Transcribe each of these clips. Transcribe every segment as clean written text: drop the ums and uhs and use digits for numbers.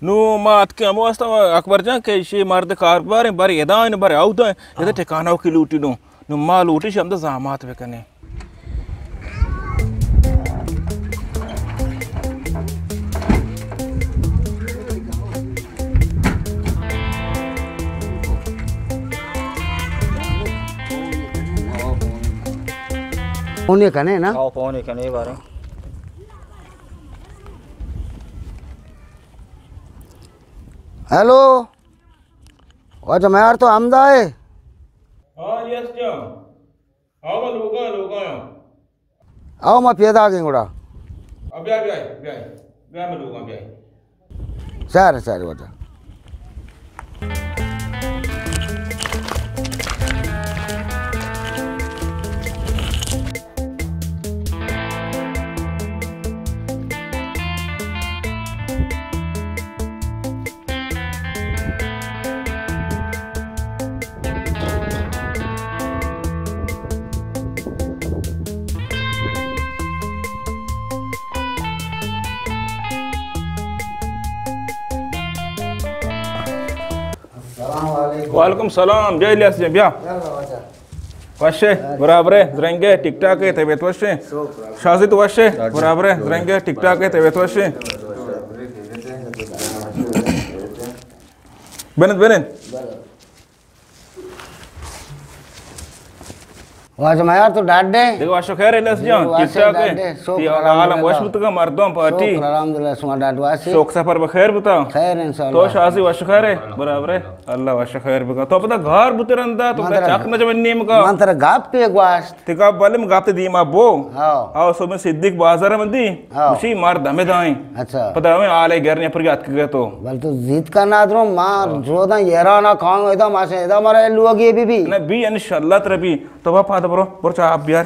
नु मात के अमोस्ता अकबर जा के शे मर्द कारबार बारे एदान बारे आउदा एदा ठिकाना की लूटी नु मा लूटी शब्द जामात वे कने पौने कने ना पौने कने बारे हेलो अच्छा मैं यार तो आमदा है हां यस क्या आओ लोगा आओ मैं पेदा के गुड़ा अब ब्या मैं लोगा ब्या सर बता वालेकुम सलाम जय इलियास जी ब्या वशे बराबर है जरेंगे टिकटॉक है तबीयत वशे शाजी तो वशे बराबर है जरेंगे टिकटॉक है तबीयत वशे बेनत वाजा मैं यार तो डाट दे देखो वाशो खैर इलियास जी टिकटॉक है ती आलम वशमुत का मर्दों पार्टी अल्हम्दुलिल्लाह सुमा डाट वासी शौक सफर बखैर बताओ खैर इंशाल्लाह तो शाजी वशो खैर है बराबर है अल्लाह वशो खैर बका तो पता घर बुतरंदा तो चाक न जवन्नी मका मंत्र गाप पे ग्वास तिका बलम गापते दी मा बो हां आओ सो में सिद्दीक बाजार मंदी उसी मार दमे दाई अच्छा पता है आले घर ने पर याद के तो बल तो जीत का नादरो मार जोदा येरा ना खाओ एदा मासे एदा मारे लुगी बीबी ना बी इंशाल्लाह तरबी तो बापा तो बरो चा आप यार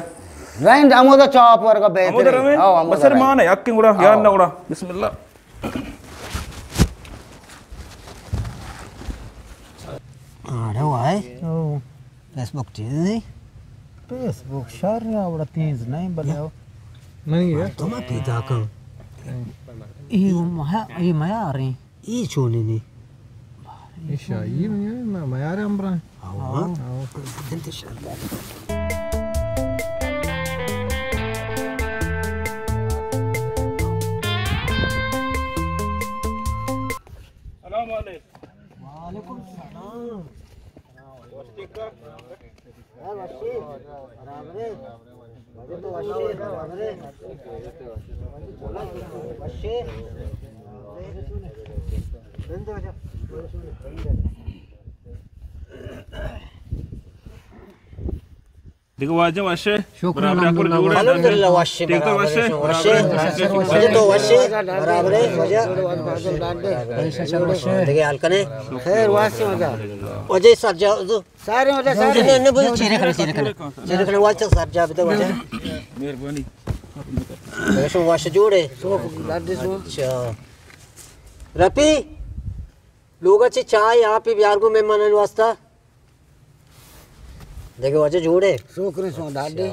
राइन अमो तो चॉप वर का बेहतर हां बसर मान है अक्की गुड़ा यार ना गुड़ा बिस्मिल्लाह अरे वाई फेसबुक चीज फेसबुक शहर ना बड़ा तेज नहीं बनाओ नहीं है तो मैं पिता का ये माया आ रही ये छोने ने ईशा ये ना माया रे अमरा हां इंतजार वालेकुम सलाम देखो वाजे वशे शुक्र अल्हम्दुलिल्लाह वशे देखो वशे वशे तो वशे बराबर है वजह देखिए हलकने खैर वासे मजा वजह सर जा सारे वजह सारे ने बोल चेहरे खड़े वाचे सर जा तो वजह मेहरबानी वैसे वशे जोड़े सो लाडे सो अच्छा रपी लोग अच्छे चाय यहाँ पे बिहार को मेहमान वास्ता देखो वजह जोड़े शुक्र सो डाडे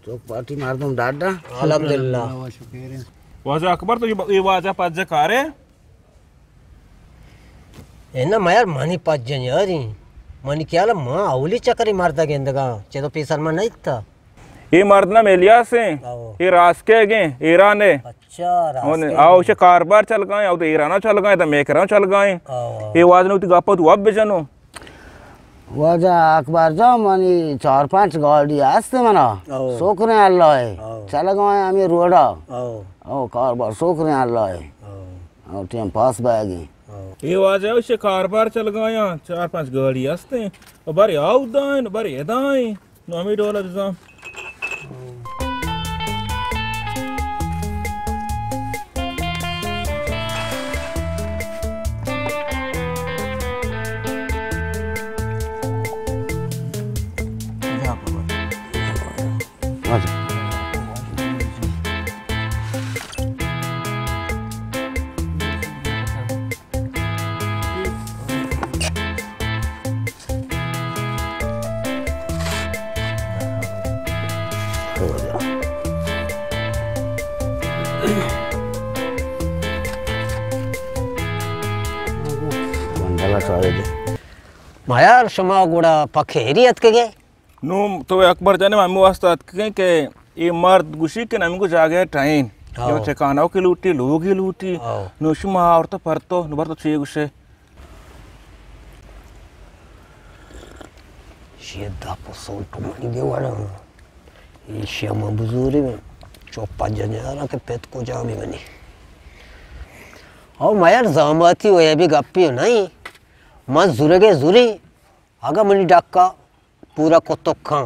चौक पार्टी मार दूं डाडा अल्हम्दुलिल्लाह वाजा अकबर तो ये वाजा पाज कारे है ना मैं यार मानी पाज जन यार मानी क्या ला मां औली चक्री मारता गेंदगा चे तो पीसल में नहीं था ये मर्दना मेलिया से ये रास के गे ईरान है अच्छा रास आओ उसे कारबार चल गए आओ तो ईराना चल गए तो मेकरा चल गए ये वाज ने उती गापा तू अब बेचनो वाजा अखबार जाओ मानी 4-5 गाड़ी आस्ते मना सोकरे अल्लाह है चल गए आमी रोडा ओ कारबार सोकरे अल्लाह है ओ टाइम पास बागी ये वाजा उसे कारबार चल गए 4-5 गाड़ी आस्ते और बारी आओ दाइन बारी दाइन नमी डॉलर जा भला चाहिए मायार शमा गुड़ा पखेरियत के गे नु तो अकबर जाने मामू वास्ता के ये मर्द गुशी के नाम को जागे ट्रेन आओ। ये ठिकानाओं की लूटी लोग ही लूटी आओ। नुशुमा और तो परतो नुबर तो चाहिए गुशे ये दापो सोल टुमड़ी गे वाला ये श्यामा बुजुरी में चौपा जनेरा के पेट को जामी बनी और मायार जामाती हो ये भी गप्पी हो नहीं मत जुरेगे जुरी आगा मनी डाका पूरा कोतो खां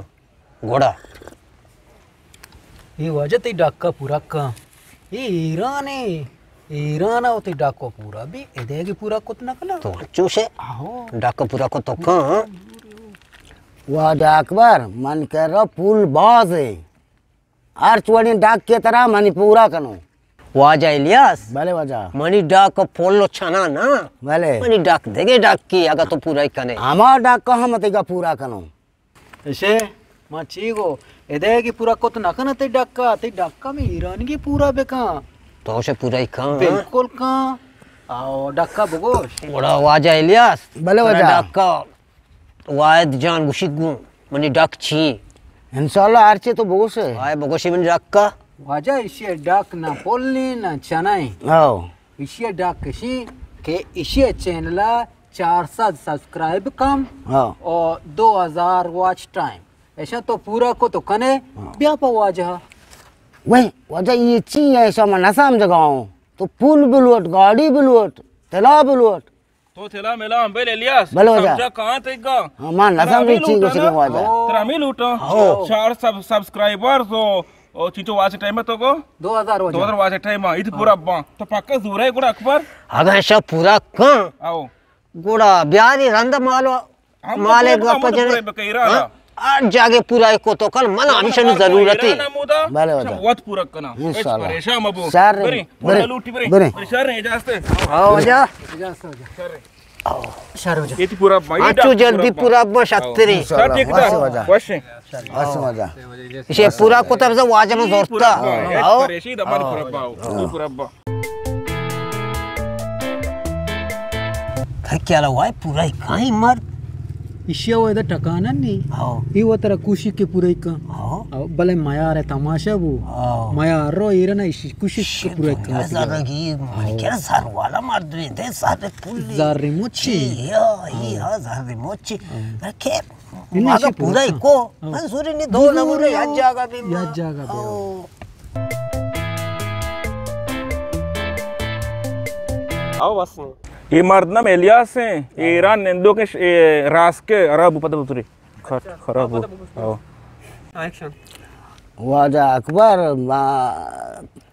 घोड़ा ये वजह ते डाका पूरा का ये ईरान होते डाको पूरा भी एदेगी पूरा कुतना कला तो चूसे आहो डाका पूरा कोतो खां वाह अकबर मन कर रहा पुल बाज है आर्चवाड़ी डाक के तरह मनी पूरा कनो वाजा इलियास भले वजह मनी डाक पोलो छाना ना भले मनी डाक देगे डाक की आगा तो पूरा ही कने हमार डाक का हम तेगा पूरा कनो ऐसे मां चीगो एदेगी पूरा कुतना कना ते डाका में ईरान की पूरा बेका तो से पूरा ही खां बिल्कुल का आओ डाका बगोश बड़ा वाजा इलियास भले वजह। डाका वायद जान गुशिगु मनी डाक छी इंशाल्लाह आर्चे तो बोस है वाय बगोशी मनी डाका वाजा इसे डाक ना पोलनी ना चनाई आओ इसे डाक कशी के इसे चैनल 400 सब्सक्राइब कम आओ और 2000 वॉच टाइम ऐसा तो पूरा को तो कने ब्यापा वाजा वही वजह ये चीज ऐसा मैं न समझ गाऊं तो पुल बिलवट गाड़ी बिलवट तला बिलवट तो थेला मेला हम बेले लियास समझा कहां तेगा हां मान न समझ चीज को वाजा तेरा मी लूटो 4 सब्सक्राइबर्स ओ चीचो वाच टाइम तो को 2000 वाच टाइम इध पूरा बा तो पक्का दूर है गुड़ा अकबर आगा ऐसा पूरा का आओ गोड़ा ब्यारी रंद मालो माले गप जने आज जागे पूरा को तो कल मन हमेशा जरूरत है भले वजह वत पूरा कना इंशाल्लाह परेशान मबो सर बरे बरे लूटी बरे बरे परेशान है जास्ते आओ जा ये ती पूरा भाई आचू जल्दी पूरा बशतरी सर ठीक था वश बस मजा इसे पूरा को तरफ से वाजा में जोरता आओ परेशी दमन पूरा पाओ पूरा बा क्या लवा पूरा ही काई मर इशिया वो इधर टकाना नहीं आओ ये वो तेरा कुशी के पूरे का आओ भले माया रे तमाशा वो आओ माया रो ये ना इशी कुशी के पूरे का जरा की मन क्या सार वाला मार दे दे सारे पुल जार रिमोची या जार रिमोची रखे आगे पूरा ही को मंसूरी ने दो ना बोले याद जागा भी आओ बस ये मर्द ना इलियास हैं ये ईरान निंदो के रास के अरब पता उतरी खराब हो आओ एक्शन वाजा अकबर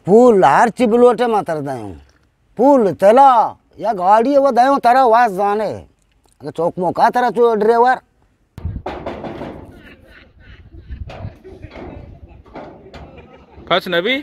पुल हर चिबलोटे मातर दायूं पुल तला या गाड़ी वो दायूं तरह वास जाने चौक मो का तरह चो ड्राइवर फस नबी